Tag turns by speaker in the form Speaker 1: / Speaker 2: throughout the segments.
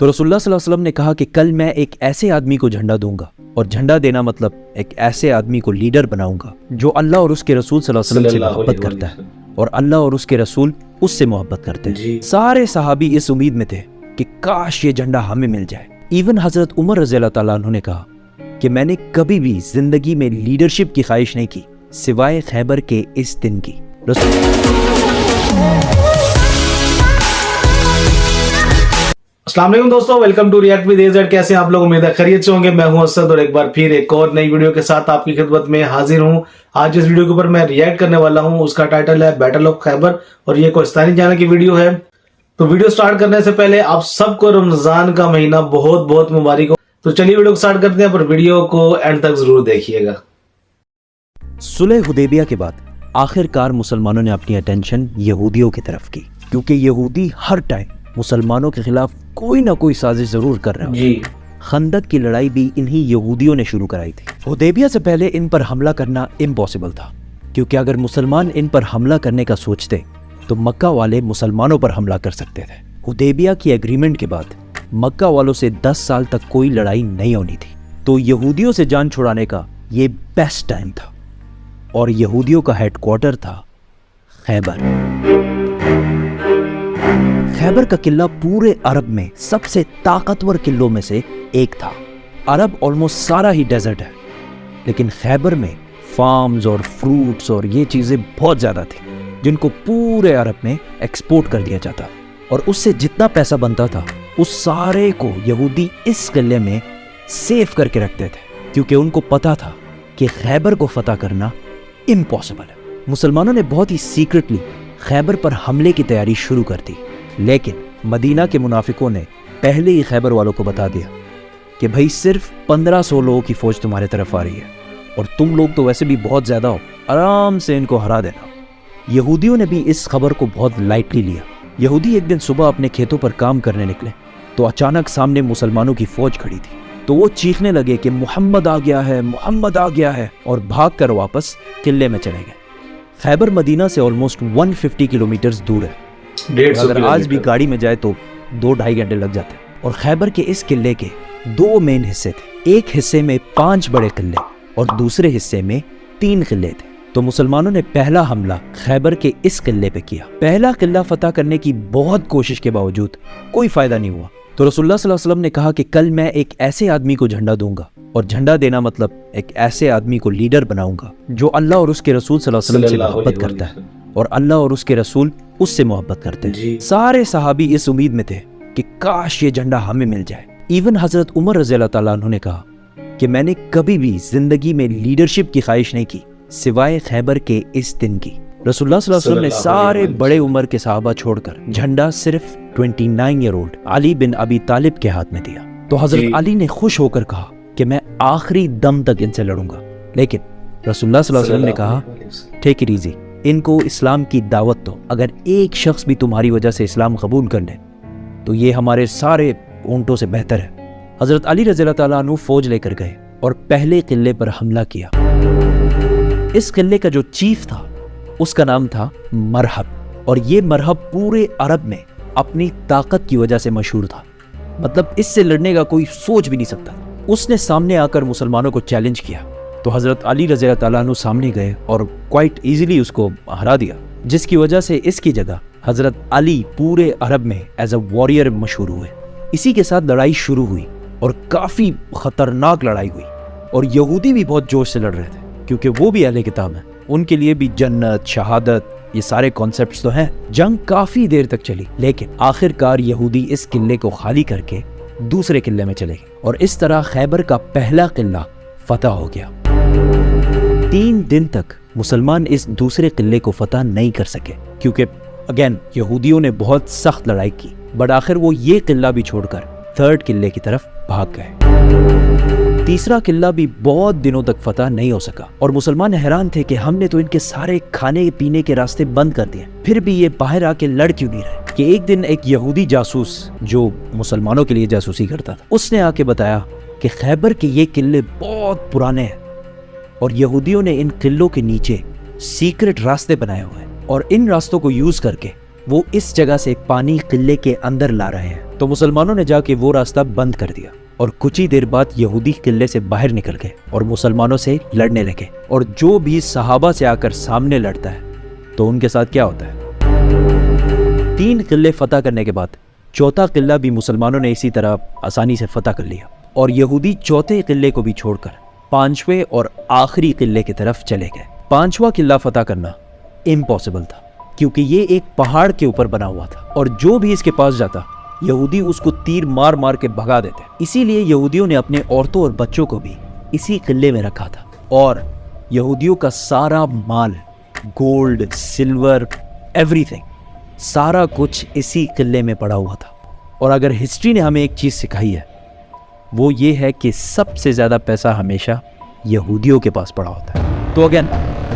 Speaker 1: تو रसूलुल्लाह सल्लल्लाहु अलैहि वसल्लम ने कहा कि कल मैं एक ऐसे आदमी को झंडा दूंगा, और झंडा देना मतलब एक ऐसे आदमी को लीडर बनाऊंगा जो अल्लाह और उसके रसूल सल्लल्लाहु अलैहि वसल्लम से मोहब्बत करता है और अल्लाह और उसके रसूल उससे मोहब्बत करते हैं। सारे सहाबी इस उम्मीद में थे कि काश ये झंडा हमें मिल जाए। इवन हजरत उमर रज़ी अल्लाह तआला अन्हु ने कहा कि मैंने कभी भी जिंदगी में लीडरशिप की ख्वाहिश नहीं की सिवाय खैबर के इस दिन की।
Speaker 2: अस्सलाम वालेकुम दोस्तों, welcome to react with AZ. कैसे हैं आप लोग? उम्मीद है खैरियत से होंगे। मैं हूं असद और एक बार फिर एक और नई वीडियो के साथ आपकी खिदमत में हाजिर हूं। आज जिस वीडियो के ऊपर मैं रिएक्ट करने वाला हूं उसका टाइटल है बैटल ऑफ खैबर और ये कोहिस्तानी चैनल की वीडियो है। तो वीडियो स्टार्ट करने से पहले आप सबको रमजान का महीना बहुत बहुत मुबारक हो। तो चलिए वीडियो को स्टार्ट करते हैं, पर वीडियो को एंड तक जरूर देखिएगा।
Speaker 1: सुलह हुदैबिया के बाद आखिरकार मुसलमानों ने अपनी अटेंशन यहूदियों की तरफ की, क्योंकि यहूदी हर टाइम मुसलमानों के खिलाफ कोई ना कोई साजिश जरूर कर रहे हैं। खंदक की लड़ाई भी इन्हीं यहूदियों ने शुरू कराई थी। हुदैबिया से पहले इन पर हमला करना इम्पॉसिबल था, क्योंकि अगर मुसलमान इन पर हमला करने का सोचते तो मक्का वाले मुसलमानों पर हमला कर सकते थे। हुदैबिया की एग्रीमेंट के बाद मक्का वालों से 10 साल तक कोई लड़ाई नहीं होनी थी, तो यहूदियों से जान छुड़ाने का ये बेस्ट टाइम था। और यहूदियों का हेडक्वार्टर था खैबर। खैबर का किला पूरे अरब में सबसे ताकतवर किलों में से एक था। अरब ऑलमोस्ट सारा ही डेजर्ट है, लेकिन खैबर में फार्म्स और फ्रूट्स और ये चीज़ें बहुत ज़्यादा थी जिनको पूरे अरब में एक्सपोर्ट कर दिया जाता, और उससे जितना पैसा बनता था उस सारे को यहूदी इस किले में सेव करके रखते थे, क्योंकि उनको पता था कि खैबर को फतह करना इम्पॉसिबल है। मुसलमानों ने बहुत ही सीक्रेटली खैबर पर हमले की तैयारी शुरू कर दी, लेकिन मदीना के मुनाफिकों ने पहले ही खैबर वालों को बता दिया कि भाई सिर्फ 1500 लोगों की फौज तुम्हारे तरफ आ रही है और तुम लोग तो वैसे भी बहुत ज़्यादा हो, आराम से इनको हरा देना। यहूदियों ने भी इस खबर को बहुत लाइटली लिया। यहूदी एक दिन सुबह अपने खेतों पर काम करने निकले तो अचानक सामने मुसलमानों की फौज खड़ी थी, तो वो चीखने लगे कि मोहम्मद आ गया है, मोहम्मद आ गया है, और भाग कर वापस किले में चले गए। खैबर मदीना से ऑलमोस्ट 150 किलोमीटर दूर है। अगर आज भी गाड़ी में जाए तो 2-2.5 घंटे लग जाते हैं। और खैबर के इस किले के 2 मेन हिस्से थे। एक हिस्से में 5 बड़े किले और दूसरे हिस्से में 3 किले थे। तो मुसलमानों ने पहला हमला खैबर के इस किले पे किया। पहला किला फतह करने की बहुत कोशिश के बावजूद कोई फायदा नहीं हुआ। तो रसूलुल्लाह सल्लल्लाहु अलैहि वसल्लम ने कहा कि कल मैं एक ऐसे आदमी को झंडा दूंगा, और झंडा देना मतलब एक ऐसे आदमी को लीडर बनाऊंगा जो अल्लाह और उसके रसूल सल्लल्लाहु अलैहि वसल्लम से मोहब्बत करता है और अल्लाह और उसके रसूल उससे मोहब्बत करते हैं। सारे सहाबी इस उम्मीद में थे कि काश ये झंडा हमें मिल जाए। इवन हजरत उमर रज़ी अल्लाह तआला अन्हु ने कहा कि मैंने कभी भी जिंदगी में लीडरशिप की ख्वाहिश नहीं की सिवाय खैबर के इस दिन की। रसूलुल्लाह सल्लल्लाहु अलैहि वसल्लम ने सारे बड़े उम्र के सहाबा छोड़कर झंडा सिर्फ 29 ईयर ओल्ड अली बिन अबी तालिब के हाथ में दिया। तो हजरत अली ने खुश होकर कहा कि मैं आखिरी दम तक इनसे लड़ूंगा, लेकिन रसूलुल्लाह सल्लल्लाहु अलैहि वसल्लम ने कहा टेक इट इजी, इनको इस्लाम की दावत दो। अगर एक शख्स भी तुम्हारी वजह से इस्लाम कबूल कर ले तो ये हमारे सारे ऊंटों से बेहतर है। हजरत अली रज़ी अल्लाह तआला अन्हु फौज लेकर गए और पहले किले पर हमला किया। इस किले का जो चीफ था उसका नाम था मरहब, और ये मरहब पूरे अरब में अपनी ताकत की वजह से मशहूर था। मतलब इससे लड़ने का कोई सोच भी नहीं सकता। उसने सामने आकर मुसलमानों को चैलेंज किया, तो हजरत अली रज़ी अल्लाह तआला अन्हु सामने गए और क्वाइट इजीली उसको हरा दिया, जिसकी वजह से इसकी जगह हजरत अली पूरे अरब में एज अ वॉरियर मशहूर हुए। इसी के साथ लड़ाई शुरू हुई और काफ़ी ख़तरनाक लड़ाई हुई, और यहूदी भी बहुत जोश से लड़ रहे थे, क्योंकि वो भी अहले किताब हैं, उनके लिए भी जन्नत, शहादत, ये सारे कॉन्सेप्ट्स तो हैं। जंग काफ़ी देर तक चली, लेकिन आखिरकार यहूदी इस किले को खाली करके दूसरे किले में चले गए, और इस तरह खैबर का पहला किला फतह हो गया। 3 दिन तक मुसलमान इस दूसरे किले को फतह नहीं कर सके, क्योंकि अगेन यहूदियों ने बहुत सख्त लड़ाई की, बट आखिर वो ये किला भी छोड़कर 3rd किले की तरफ भाग गए। तीसरा किला भी बहुत दिनों तक फतह नहीं हो सका, और मुसलमान हैरान थे कि हमने तो इनके सारे खाने पीने के रास्ते बंद कर दिए, फिर भी ये बाहर आके लड़ क्यों नहीं रहे। कि एक दिन एक यहूदी जासूस जो मुसलमानों के लिए जासूसी करता था, उसने आके बताया कि खैबर के ये किले बहुत पुराने हैं और यहूदियों ने इन किलों के नीचे सीक्रेट रास्ते बनाए हुए हैं, और इन रास्तों को यूज करके वो इस जगह से पानी किले के अंदर ला रहे हैं। تو مسلمانوں نے جا کے وہ راستہ بند کر دیا اور کچھ ہی دیر بعد یہودی قلعے سے باہر نکل گئے اور مسلمانوں سے لڑنے لگے. اور جو بھی صحابہ سے آ کر سامنے لڑتا ہے تو ان کے ساتھ کیا ہوتا ہے؟ 3 قلعے فتح کرنے کے بعد چوتھا قلعہ بھی مسلمانوں نے اسی طرح آسانی سے فتح کر لیا اور یہودی چوتھے قلعے کو بھی چھوڑ کر 5ویں اور آخری قلعے کی طرف چلے گئے. 5واں قلعہ فتح کرنا امپاسبل تھا کیونکہ یہ ایک پہاڑ کے اوپر بنا ہوا تھا اور جو بھی اس کے پاس جاتا یہودی اس کو تیر مار مار کے بھگا دیتے. اسی لیے یہودیوں نے اپنے عورتوں اور بچوں کو بھی اسی قلعے میں رکھا تھا اور یہودیوں کا سارا مال، گولڈ، سلور، ایوری تھنگ، سارا کچھ اسی قلعے میں پڑا ہوا تھا. اور اگر ہسٹری نے ہمیں ایک چیز سکھائی ہے وہ یہ ہے کہ سب سے زیادہ پیسہ ہمیشہ یہودیوں کے پاس پڑا ہوتا ہے. تو اگین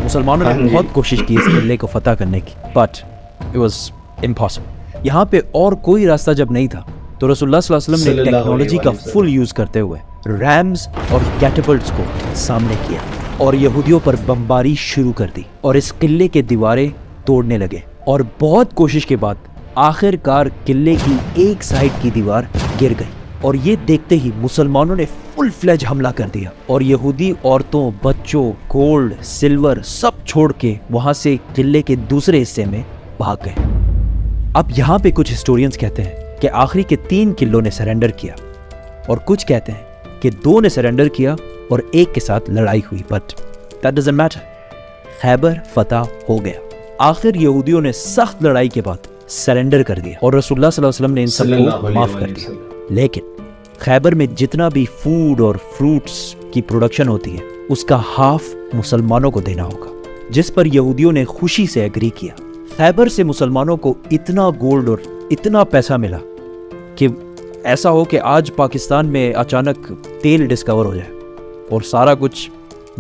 Speaker 1: مسلمانوں نے بہت کوشش کی اس قلعے کو فتح کرنے کی بٹ اٹ واز امپاسبل. یہاں پہ اور کوئی راستہ جب نہیں تھا تو رسول اللہ صلی اللہ علیہ وسلم نے ٹیکنالوجی کا فل یوز کرتے ہوئے ریمز اور کیٹاپلٹس کو سامنے کیا اور یہودیوں پر بمباری شروع کر دی اور اس قلعے کے دیواریں توڑنے لگے. اور بہت کوشش کے بعد آخر کار قلعے کی ایک سائڈ کی دیوار گر گئی اور یہ دیکھتے ہی مسلمانوں نے فل فلیج حملہ کر دیا اور یہودی عورتوں، بچوں، گولڈ، سلور سب چھوڑ کے وہاں سے قلعے کے دوسرے حصے میں بھاگ گئے. اب یہاں پہ کچھ ہسٹورینز کہتے ہیں کہ آخری کے 3 قلعوں نے سرنڈر کیا اور کچھ کہتے ہیں کہ 2 نے سرنڈر کیا اور ایک کے ساتھ لڑائی ہوئی بٹ دیٹ ڈزنٹ میٹر. خیبر فتح ہو گیا. آخر یہودیوں نے سخت لڑائی کے بعد سرنڈر کر دیا اور رسول اللہ صلی اللہ علیہ وسلم نے ان سب کو معاف کر دیا. لیکن خیبر میں جتنا بھی فوڈ اور فروٹس کی پروڈکشن ہوتی ہے اس کا ہاف مسلمانوں کو دینا ہوگا، جس پر یہودیوں نے خوشی سے ایگری کیا. خیبر سے مسلمانوں کو اتنا گولڈ اور اتنا پیسہ ملا کہ ایسا ہو کہ آج پاکستان میں اچانک تیل ڈسکور ہو جائے اور سارا کچھ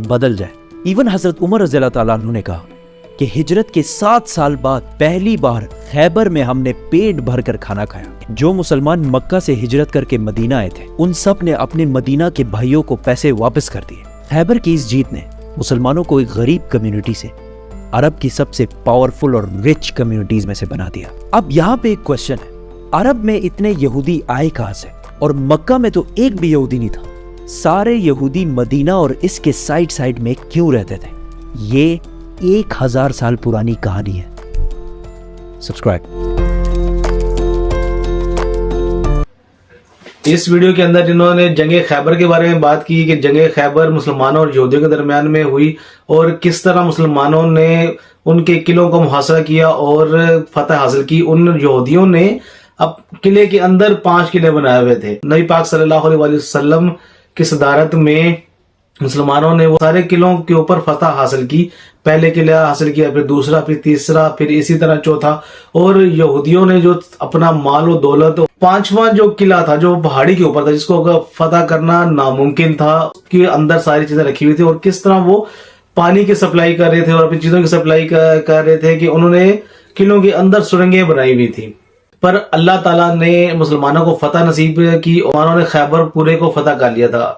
Speaker 1: بدل جائے. ایون حضرت عمر رضی اللہ تعالیٰ عنہ نے کہا کہ ہجرت کے 7 سال بعد پہلی بار خیبر میں ہم نے پیٹ بھر کر کھانا کھایا. جو مسلمان مکہ سے ہجرت کر کے مدینہ آئے تھے ان سب نے اپنے مدینہ کے بھائیوں کو پیسے واپس کر دیے. خیبر کی اس جیت نے مسلمانوں کو ایک غریب کمیونٹی سے عرب کی سب سے پاورفل اور رچ کمیونٹیز میں سے بنا دیا. اب یہاں پہ ایک کوشچن ہے، عرب میں اتنے یہودی آئے کہاں سے؟ اور مکہ میں تو ایک بھی یہودی نہیں تھا. سارے یہودی مدینہ اور اس کے سائڈ میں کیوں رہتے تھے؟ یہ 1000 سال پرانی کہانی ہے. سبسکرائب.
Speaker 2: اس ویڈیو کے اندر انہوں نے جنگ خیبر کے بارے میں بات کی کہ جنگ خیبر مسلمانوں اور یہودیوں کے درمیان میں ہوئی اور کس طرح مسلمانوں نے ان کے قلعوں کو محاصرہ کیا اور فتح حاصل کی. ان یہودیوں نے اب قلعے کے اندر 5 قلعے بنائے ہوئے تھے. نبی پاک صلی اللہ علیہ وسلم کی صدارت میں مسلمانوں نے وہ سارے قلعوں کے اوپر فتح حاصل کی. پہلے قلعہ حاصل کیا، پھر دوسرا، پھر تیسرا، پھر اسی طرح چوتھا. اور یہودیوں نے جو اپنا مال و دولت، 5واں جو قلعہ تھا جو پہاڑی کے اوپر تھا جس کو فتح کرنا ناممکن تھا، اس کے اندر ساری چیزیں رکھی ہوئی تھی. اور کس طرح وہ پانی کی سپلائی کر رہے تھے اور اپنی چیزوں کی سپلائی کر رہے تھے کہ انہوں نے قلعوں کے اندر سرنگیں بنائی ہوئی تھی. پر اللہ تعالیٰ نے مسلمانوں کو فتح نصیب کی اور انہوں نے خیبر پورے کو فتح کر لیا تھا.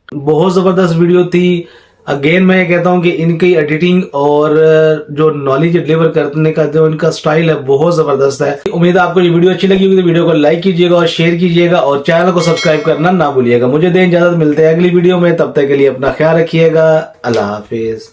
Speaker 2: بہت زبردست ویڈیو تھی. اگین میں یہ کہتا ہوں کہ ان کی ایڈیٹنگ اور جو نالج ڈلیور کرنے کا جو ان کا سٹائل ہے بہت زبردست ہے. امید ہے آپ کو یہ ویڈیو اچھی لگی ہوگی تو ویڈیو کو لائک کیجئے گا اور شیئر کیجئے گا اور چینل کو سبسکرائب کرنا نہ بھولیے گا. مجھے دیں اجازت، ملتے ہیں اگلی ویڈیو میں. تب تک کے لیے اپنا خیال رکھیے گا. اللہ حافظ.